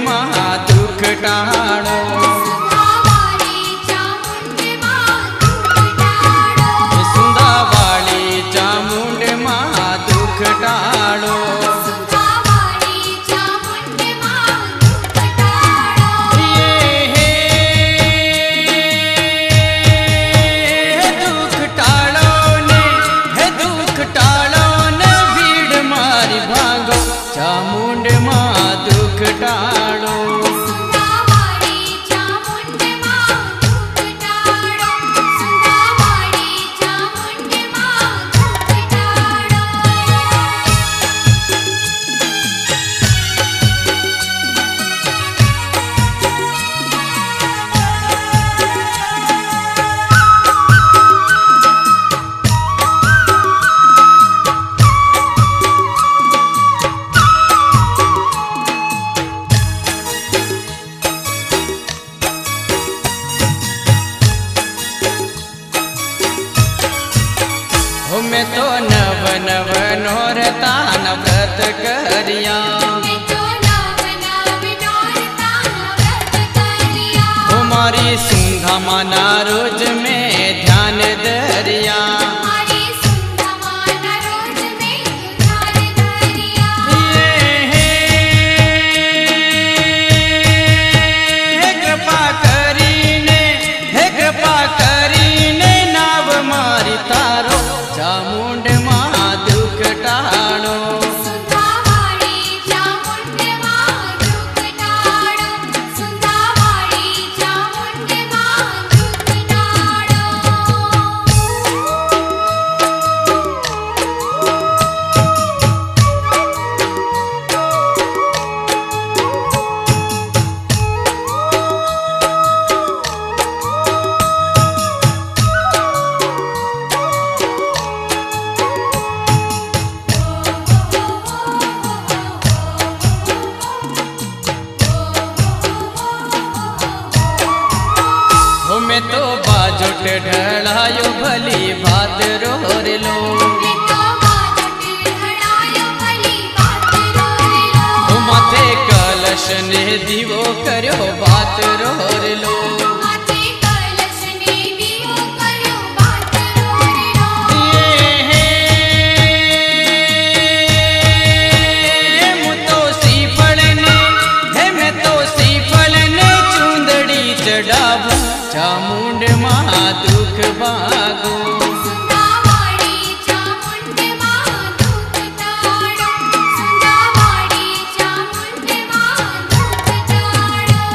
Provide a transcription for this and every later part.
માં દુઃખ ટાળો સુંદાવાળી ચામુંડ માં દુઃખ ટાળો चामुंड मां दुख टाळो सुंदावाड़ी चामुंड मां दुख टाळो सुंदावाड़ी चामुंड मां दुख टाळो मैं तो नव नव नोरता व्रत करिया मारी सुंधा माना रोज में ध्यान दरिया कृपा करीने नाव मारी तारो चामुंड मां दुख टाळो सुंदावाड़ी चामुंड मां दुख टाळो सुंदावाड़ी चामुंड मां दुख टाळो मैं तो बाजोट ढलायो भली बात रोर लो माथे कलश ने दीवो कर्यो बात रोर लो चढ़ावू चामुंड मां दुख भागो सुंदावाड़ी चामुंड मां दुख टाळो सुंदावाड़ी चामुंड मां दुख टाळो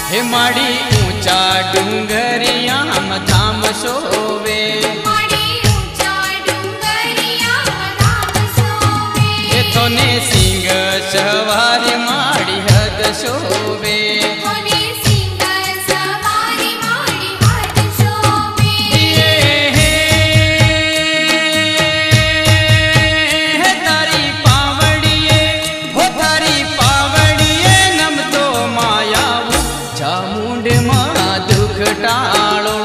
हे माड़ी ऊंचा डूंगरिया धाम सोवे हे थोने सिंह सवारी माड़ी हद सोवे चामुंड मां दुख टाळो